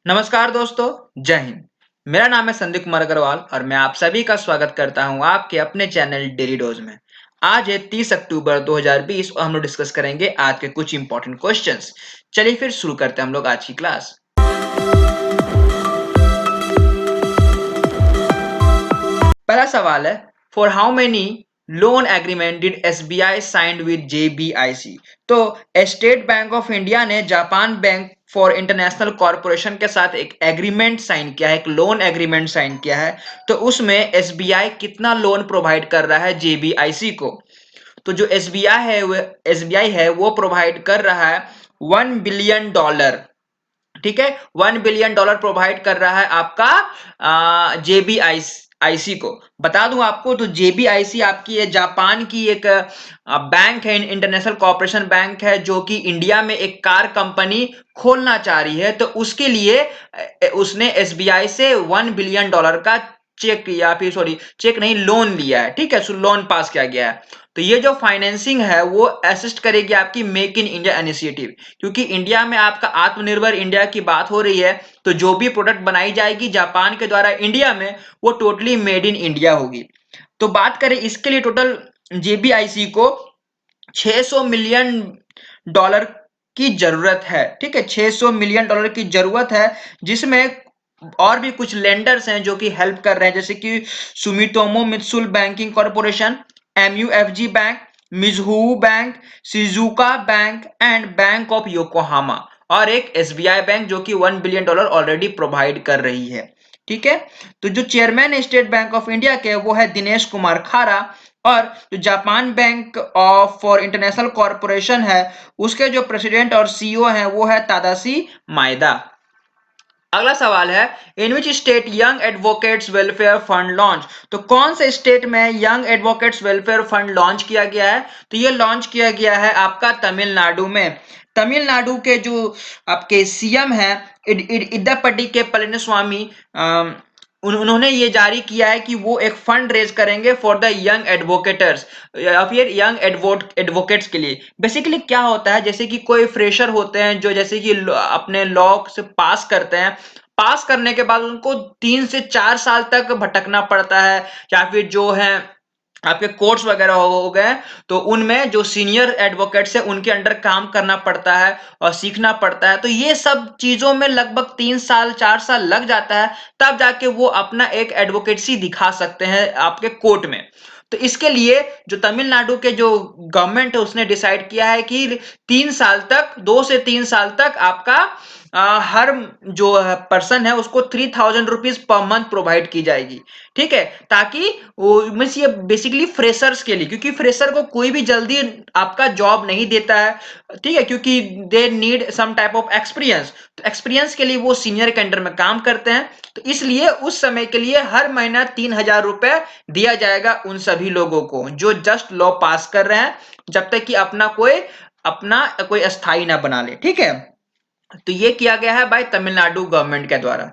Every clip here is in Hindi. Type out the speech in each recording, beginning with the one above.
नमस्कार दोस्तों, जय हिंद। मेरा नाम है संदीप कुमार अग्रवाल और मैं आप सभी का स्वागत करता हूं आपके अपने चैनल डेली डोज में। आज है 30 अक्टूबर 2020 और हम लोग डिस्कस करेंगे आज के कुछ इंपॉर्टेंट क्वेश्चंस। चलिए फिर शुरू करते हैं हम लोग आज की क्लास। पहला सवाल है, for how many loan agreement did SBI signed with JBIC. तो स्टेट बैंक ऑफ इंडिया ने Japan Bank for International Corporation के साथ एक एग्रीमेंट साइन किया है, एक लोन एग्रीमेंट साइन किया है। तो उसमें एसबीआई कितना लोन प्रोवाइड कर रहा है जेबीआईसी को। तो जो एसबीआई है वो प्रोवाइड कर रहा है $1 बिलियन। ठीक है, $1 बिलियन प्रोवाइड कर रहा है आपका जेबीआईसी को। बता दूं आपको, तो जेबीआईसी आपकी है जापान की एक बैंक है, इंटरनेशनल कॉर्पोरेशन बैंक है, जो कि इंडिया में एक कार कंपनी खोलना चाह रही है। तो उसके लिए उसने एसबीआई से $1 बिलियन का चेक या फिर सॉरी चेक नहीं, लोन लिया है। ठीक है, सो लोन पास किया गया है। तो ये जो फाइनेंसिंग है वो असिस्ट करेगी आपकी मेक इन इंडिया इनिशिएटिव, क्योंकि इंडिया में आपका आत्मनिर्भर इंडिया की बात हो रही है। तो जो भी प्रोडक्ट बनाई जाएगी जापान के द्वारा इंडिया में, वो टोटली मेड इन इंडिया होगी। तो बात करें इसके लिए, टोटल जेबीआईसी को $600 मिलियन की जरूरत है। ठीक है, $600 मिलियन की जरूरत है, जिसमें और भी कुछ लेंडर्स हैं जो कि हेल्प कर रहे हैं, जैसे कि Sumitomo Mitsui Banking Corporation, MUFG Bank, Mizuho Bank, Shizuoka Bank and Bank of Yokohama, और एक एसबीआई बैंक जो कि $1 बिलियन ऑलरेडी प्रोवाइड कर रही है। ठीक है, तो जो chairman state Bank of India के वो है दिनेश कुमार खारा, और जो Japan bank of for International corporation है उसके जो प्रेसिडेंट और सीईओ हैं वो है तादाशी मायदा। अगला सवाल है, in which state young advocates welfare fund launch. तो कौन से स्टेट में young advocates welfare fund launch किया गया है। तो ये लॉन्च किया गया है आपका तमिलनाडु में। तमिलनाडु के जो आपके सीएम है इद्दापट्टी के पलनीस्वामी, उन्होंने ये जारी किया है कि वो एक फंड रेज करेंगे फॉर द यंग एडवोकेटर्स या फिर यंग एडवोकेट्स के लिए। बेसिकली क्या होता है, जैसे कि कोई फ्रेशर होते हैं जो जैसे कि अपने लॉ से पास करते हैं, पास करने के बाद उनको 3 से 4 साल तक भटकना पड़ता है, या फिर जो है आपके कोर्ट्स वगैरह हो गए, तो उनमें जो सीनियर एडवोकेट्स है उनके अंडर काम करना पड़ता है और सीखना पड़ता है। तो ये सब चीजों में लगभग 3 साल 4 साल लग जाता है, तब जाके वो अपना एक एडवोकेसी दिखा सकते हैं आपके कोर्ट में। तो इसके लिए जो तमिलनाडु के जो गवर्नमेंट है उसने डिसाइड किया है कि 3 साल तक, 2 से 3 साल तक आपका हर जो पर्सन है उसको ₹3000 पर मंथ प्रोवाइड की जाएगी। ठीक है, ताकि वो मीन्स ये बेसिकली फ्रेशर्स के लिए, क्योंकि फ्रेशर को कोई भी जल्दी आपका जॉब नहीं देता है। ठीक है, क्योंकि they need some type of experience, तो एक्सपीरियंस के लिए वो सीनियर के अंडर में काम करते हैं। तो इसलिए उस समय के लिए हर महीना ₹3000 दिया जाएगा उन सभी लोगों को जो जस्ट लॉ पास कर रहे हैं, जब तक कि अपना कोई अस्थाई ना बना ले। ठीक है, तो ये किया गया है भाई तमिलनाडु गवर्नमेंट के द्वारा।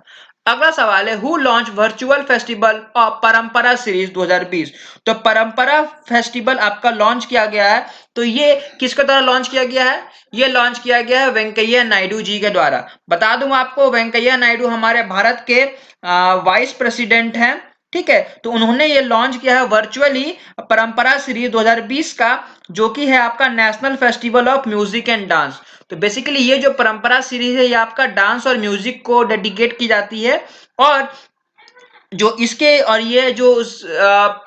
अगला सवाल है, who launch virtual festival of परंपरा सीरीज 2020। तो परंपरा फेस्टिवल आपका लॉन्च किया गया है। तो ये किसके द्वारा लॉन्च किया गया है, ये लॉन्च किया गया है वेंकैया नायडू जी के द्वारा। बता दूं आपको, वेंकैया नायडू हमारे भारत के वाइस प्रेसिडेंट हैं। ठीक है, तो उन्होंने ये लॉन्च किया है वर्चुअली परंपरा सीरीज 2020 का, जो कि है आपका national festival of music and dance. तो बेसिकली ये जो परंपरा सीरीज है ये आपका डांस और म्यूजिक को डेडिकेट की जाती है, और जो इसके और ये जो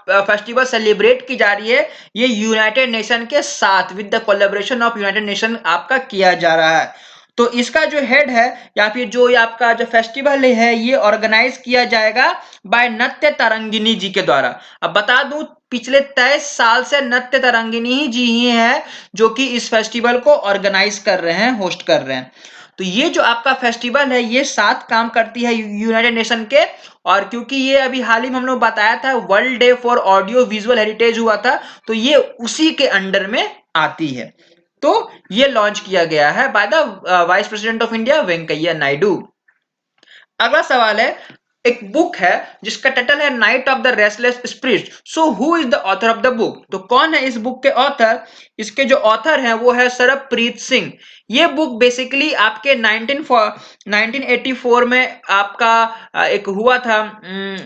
फेस्टिवल सेलिब्रेट की जा रही है ये यूनाइटेड नेशन के साथ with the collaboration of United nation आपका किया जा रहा है। तो इसका जो हेड है या फिर जो ये आपका जो फेस्टिवल है ये ऑर्गेनाइज किया जाएगा बाय नृत्य तरंगिनी जी के द्वारा। अब बता दूं, पिछले 23 साल से नृत्य तरंगिनी जी ही है जो कि इस फेस्टिवल को ऑर्गेनाइज कर रहे हैं, होस्ट कर रहे हैं। तो ये जो आपका फेस्टिवल है ये साथ काम करती है यूनाइटेड नेशन के, और क्योंकि ये अभी हाल ही में हम लोग बताया था world day for audio visual heritage हुआ था, तो ये उसी के अंडर में आती है। तो ये लॉन्च किया गया है by the vice president of India Venkaiah Naidu. अगला सवाल है, एक बुक है जिसका टाइटल है night of the restless spirit. So who is the author of the book? तो कौन है इस बुक के ऑथर? इसके जो ऑथर हैं वो है सरबप्रीत सिंह। ये बुक बेसिकली आपके 1984 में आपका एक हुआ था,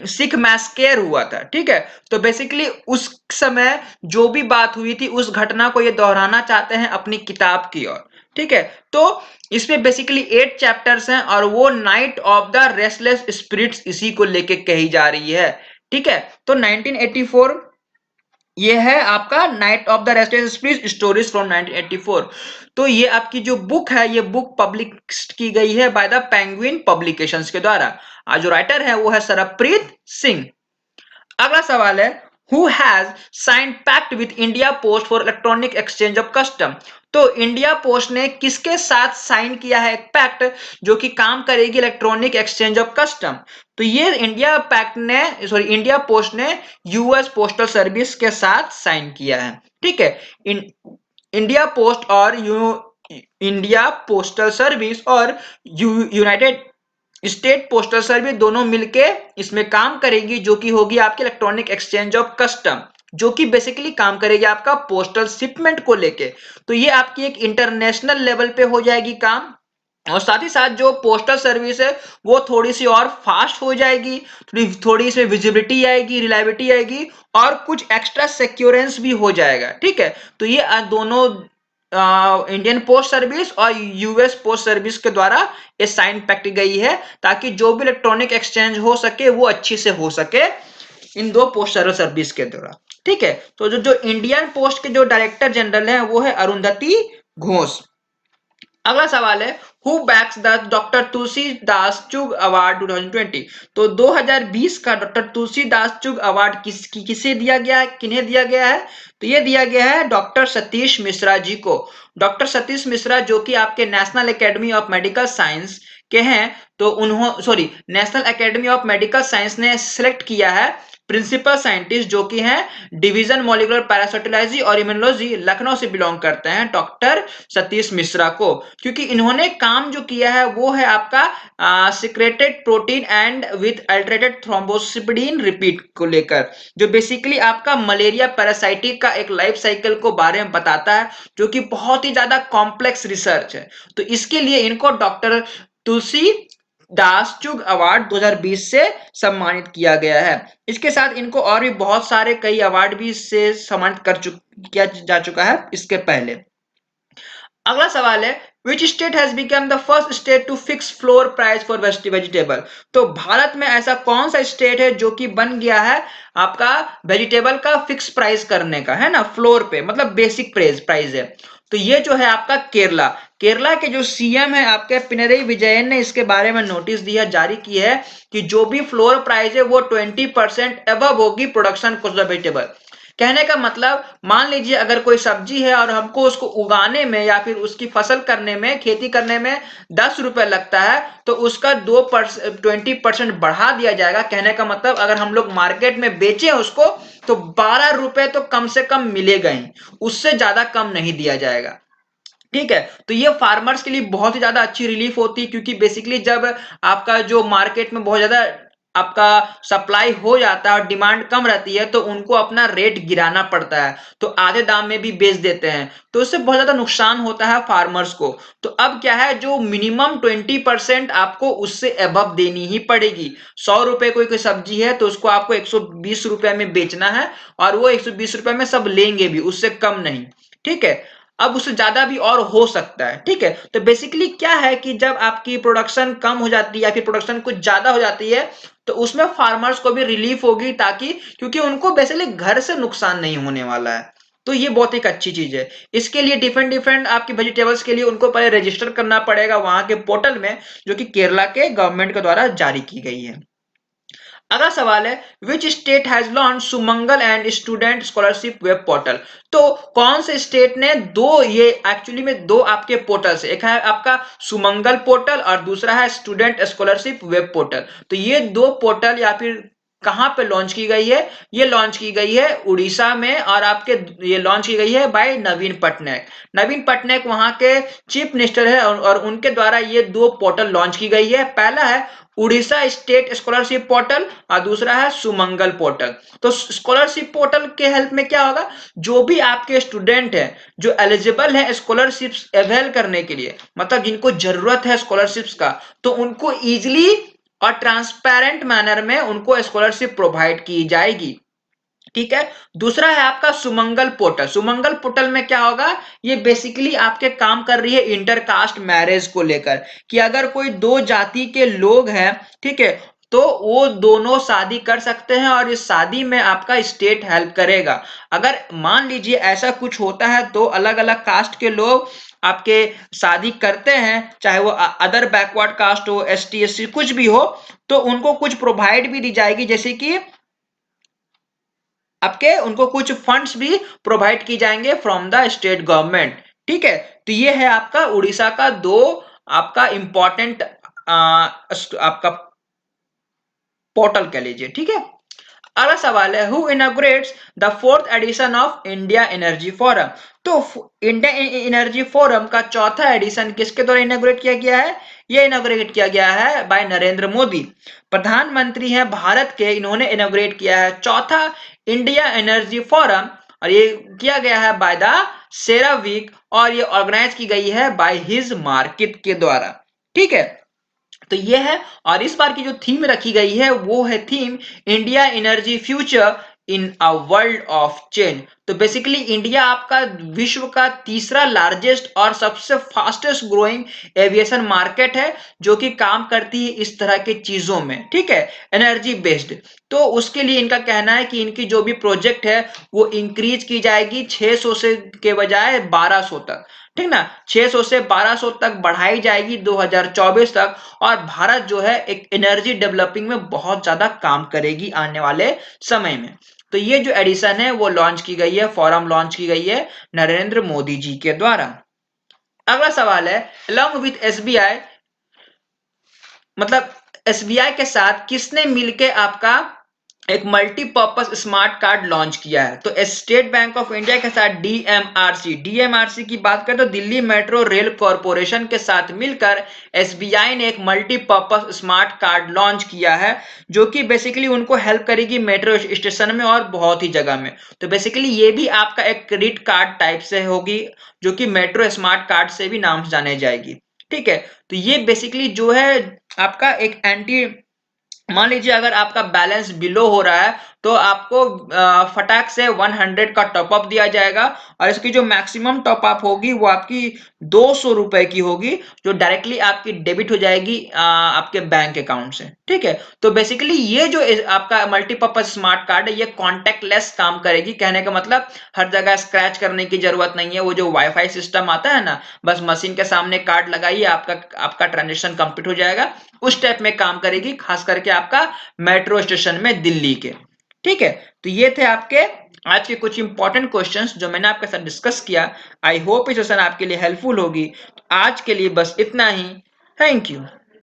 सिख मैस्केर हुआ था, ठीक है। तो बेसिकली उस समय जो भी बात हुई थी उस घटना को ये दोहराना चाहते हैं अपनी किताब की ओर, ठीक है। तो इसमें बेसिकली 8 चैप्टर्स हैं और वो night of the restless spirits इसी को लेके कही जा रही है, ठीक है। तो 1984 ये है आपका night of the restless spirits stories from 1984। तो ये आपकी जो बुक है ये बुक पब्लिश की गई है बाय द पेंगुइन पब्लिकेशंस के द्वारा। आज जो राइटर है वो है सरबप्रीत सिंह। अगला सवाल है who has sign pact with India Post for electronic exchange of custom? तो इंडिया पोस्ट ने किसके साथ साइन किया है एक पैक्ट जो कि काम करेगी इलेक्ट्रॉनिक एक्सचेंज ऑफ कस्टम? तो ये इंडिया पोस्ट ने यूएस पोस्टल सर्विस के साथ साइन किया है, ठीक है। इंडिया पोस्ट और इंडिया पोस्टल सर्विस और यूनाइटेड स्टेट पोस्टल सर्विस दोनों मिलके इसमें काम करेगी जो कि होगी आपकी इलेक्ट्रॉनिक एक्सचेंज ऑफ कस्टम, जो कि बेसिकली काम करेगी आपका पोस्टल शिपमेंट को लेके। तो ये आपकी एक इंटरनेशनल लेवल पे हो जाएगी काम, और साथ ही साथ जो पोस्टल सर्विस है वो थोड़ी सी और फास्ट हो जाएगी, थोड़ी इसमें विजिबिलिटी आएगी, रिलायबिलिटी आएगी और कुछ एक्स्ट्रा सिक्योरेंस भी हो जाएगा, ठीक है। तो ये दोनों इंडियन पोस्ट सर्विस और यूएस पोस्ट सर्विस के द्वारा ये साइन पैक्ट गई है ताकि जो भी इलेक्ट्रॉनिक एक्सचेंज हो सके वो अच्छी से हो सके इन दो पोस्टल सर्विस के द्वारा, ठीक है। तो जो जो इंडियन पोस्ट के जो डायरेक्टर जनरल हैं वो है अरुंधति घोष। अगला सवाल है who bags the doctor Tulsidas Chug award 2020? तो 2020 का डॉक्टर तुलसीदास चुग अवार्ड किसे दिया गया है, किन्हें दिया गया है? तो ये दिया गया है डॉक्टर सतीश मिश्रा जी को। डॉक्टर सतीश मिश्रा जो कि आपके national academy of medical science के हैं, तो national academy of medical science ने सिलेक्ट किया है प्रिंसिपल साइंटिस्ट जो कि हैं डिवीजन मॉलिक्यूलर पैरासाइटोलॉजी और इम्यूनोलॉजी, लखनऊ से बिलोंग करते हैं डॉक्टर सतीश मिश्रा को, क्योंकि इन्होंने काम जो किया है वो है आपका secreted protein and with altered thrombospondin repeat को लेकर, जो बेसिकली आपका मलेरिया पैरासाइटिक का एक लाइफ साइकिल को बारे में बताता है, जो कि बहुत ही ज्यादा कॉम्प्लेक्स रिसर्च है। तो इसके लिए इनको डॉक्टर तुलसी दास चुग अवार्ड 2020 से सम्मानित किया गया है। इसके साथ इनको और भी बहुत सारे कई अवार्ड भी से सम्मानित किया जा चुका है इसके पहले। अगला सवाल है which state has become the first state to fix floor price for vegetable? तो भारत में ऐसा कौन सा स्टेट है जो कि बन गया है आपका वेजिटेबल का फिक्स प्राइस करने का, है ना, फ्लोर पे मतलब बेसिक प्राइस है। तो ये जो है आपका केरला। केरला के जो सीएम है आपके पिनरई विजयन ने इसके बारे में नोटिस दिया, जारी की है कि जो भी फ्लोर प्राइस है वो 20% अबव होगी प्रोडक्शन कॉस्ट ऑफ वेजिटेबल। कहने का मतलब मान लीजिए अगर कोई सब्जी है और हमको उसको उगाने में या फिर उसकी फसल करने में, खेती करने में 10 रुपए लगता है, तो उसका 20% बढ़ा दिया जाएगा। कहने का मतलब अगर हम लोग मार्केट में बेचें उसको तो 12 रुपए तो कम से कम मिलेगा ही, उससे ज्यादा कम नहीं दिया जाएगा, ठीक है। तो ये फार्मर्स के लिए बहुत ही ज्यादा अच्छी रिलीफ होती है, क्योंकि बेसिकली जब आपका जो मार्केट में बहुत ज्यादा आपका सप्लाई हो जाता है और डिमांड कम रहती है तो उनको अपना रेट गिराना पड़ता है, तो आधे दाम में भी बेच देते हैं, तो इससे बहुत ज्यादा नुकसान होता है फार्मर्स को। तो अब क्या है, जो मिनिमम 20% आपको उससे अबव देनी ही पड़ेगी। 100 रुपए कोई सब्जी है तो उसको आपको 120 रुपए में बेचना है और वो 120 रुपए में सब लेंगे भी, उससे कम नहीं, ठीक है। अब उससे ज्यादा भी और हो सकता है, ठीक है। तो बेसिकली क्या है कि जब आपकी प्रोडक्शन कम हो जाती है या फिर प्रोडक्शन कुछ ज्यादा हो जाती है तो उसमें फार्मर्स को भी रिलीफ होगी, ताकि क्योंकि उनको बेसिकली घर से नुकसान नहीं होने वाला है। तो ये बहुत एक अच्छी चीज है। इसके लिए डिफरेंट डिफरेंट आपकी वेजिटेबल्स के लिए उनको पहले रजिस्टर करना पड़ेगा वहां के पोर्टल में, जो कि केरला के गवर्नमेंट के द्वारा जारी की गई है। अगला सवाल है which state has launch Sumangal and student scholarship web portal? तो कौन से स्टेट ने ये एक्चुअली में दो आपके पोर्टल्स, एक है आपका सुमंगल पोर्टल और दूसरा है स्टूडेंट स्कॉलरशिप वेब पोर्टल। तो ये दो पोर्टल या फिर कहां पे लॉन्च की गई है? ये लॉन्च की गई है उड़ीसा में, और आपके ये लॉन्च की गई है बाय नवीन पटनायक। नवीन पटनायक वहां के चीफ मिनिस्टर है, और उनके द्वारा ये दो पोर्टल लॉन्च की गई है। पहला है उड़ीसा स्टेट स्कॉलरशिप पोर्टल और दूसरा है सुमंगल पोर्टल। तो स्कॉलरशिप पोर्टल के हेल्प में क्या होगा, जो भी आपके स्टूडेंट है जो एलिजिबल है स्कॉलरशिप्स अवेल करने के लिए, मतलब जिनको जरूरत है स्कॉलरशिप्स का, तो उनको इजिली और ट्रांसपेरेंट मैनर में उनको स्कॉलरशिप प्रोवाइड की जाएगी। ठीक है। दूसरा है आपका सुमंगल पोर्टल। सुमंगल पोर्टल में क्या होगा, ये बेसिकली आपके काम कर रही है इंटरकास्ट मैरिज को लेकर, कि अगर कोई दो जाति के लोग हैं, ठीक है, तो वो दोनों शादी कर सकते हैं और इस शादी में आपका स्टेट हेल्प करेगा। अगर मान लीजिए ऐसा कुछ होता है तो अलग अलग कास्ट के लोग आपके शादी करते हैं, चाहे वो अदर बैकवर्ड कास्ट हो, एसटी एससी कुछ भी हो, तो उनको कुछ प्रोवाइड भी दी जाएगी, जैसे कि आपके उनको कुछ फंड्स भी प्रोवाइड की जाएंगे फ्रॉम द स्टेट गवर्नमेंट। ठीक है। तो ये है आपका उड़ीसा का दो आपका इंपॉर्टेंट आपका पोर्टल कह लीजिए। ठीक है। अगला सवाल है, who inaugurates the fourth edition of India energy forum? तो इंडिया एनर्जी फोरम का चौथा एडिशन किसके द्वारा इनॉग्रेट किया गया है? ये इनॉग्रेट किया गया है बाय नरेंद्र मोदी, प्रधानमंत्री हैं भारत के, इन्होंने इनॉग्रेट किया है चौथा इंडिया एनर्जी फोरम। और ये किया गया है बाय द सेरावीक, और ये ऑर्गेनाइज की गई है बाय हिज मार्केट के द्वारा। ठीक है। तो ये है, और इस बार की जो थीम रखी गई है वो है theme India energy future in a world of change. तो बेसिकली इंडिया आपका विश्व का तीसरा लार्जेस्ट और सबसे फास्टेस्ट ग्रोइंग एविएशन मार्केट है, जो कि काम करती है इस तरह के चीजों में। ठीक है, एनर्जी बेस्ड। तो उसके लिए इनका कहना है कि इनकी जो भी प्रोजेक्ट है वो इंक्रीज की जाएगी 600 से के बजाय 1200 तक। ठीक ना, 600 से 1200 तक बढ़ाई जाएगी 2024 तक। और भारत जो है एक एनर्जी डेवलपिंग में बहुत ज्यादा काम करेगी आने वाले समय में। तो ये जो एडिशन है वो लॉन्च की गई है, फोरम लॉन्च की गई है नरेंद्र मोदी जी के द्वारा। अगला सवाल है, अलॉन्ग विथ एसबीआई, मतलब एसबीआई के साथ किसने मिलके आपका एक मल्टीपर्पज स्मार्ट कार्ड लॉन्च किया है? तो स्टेट बैंक ऑफ इंडिया के साथ डीएमआरसी, डीएमआरसी की बात करें तो दिल्ली मेट्रो रेल कॉरपोरेशन के साथ मिलकर एसबीआई ने एक मल्टीपर्पज स्मार्ट कार्ड लॉन्च किया है, जो कि बेसिकली उनको हेल्प करेगी मेट्रो स्टेशन में और बहुत ही जगह में। तो बेसिकली ये भी आपका एक क्रेडिट कार्ड टाइप से होगी, जो कि मेट्रो स्मार्ट कार्ड से भी नाम से जाने जाएगी। ठीक है। तो ये बेसिकली जो है आपका एक एंटी, मान लीजिए अगर आपका बैलेंस बिलो हो रहा है तो आपको फटाक से 100 का टॉपअप दिया जाएगा, और इसकी जो मैक्सिमम टॉपअप होगी वो आपकी 200 रुपए की होगी, जो डायरेक्टली आपकी डेबिट हो जाएगी आपके बैंक अकाउंट से। ठीक है। तो बेसिकली ये जो आपका मल्टीपर्पज स्मार्ट कार्ड है ये कॉन्टेक्टलेस काम करेगी। कहने का मतलब हर जगह स्क्रैच करने की जरूरत नहीं है। वो जो वाईफाई सिस्टम आता है ना, बस मशीन के सामने कार्ड लगाइए, आपका आपका ट्रांजेक्शन कंप्लीट हो जाएगा, उस टाइप में काम करेगी, खास करके आपका मेट्रो स्टेशन में दिल्ली के। ठीक है। तो ये थे आपके आज के कुछ इंपॉर्टेंट क्वेश्चंस जो मैंने आपके साथ डिस्कस किया। आई होप ये सेशन आपके लिए हेल्पफुल होगी। आज के लिए बस इतना ही। Thank you.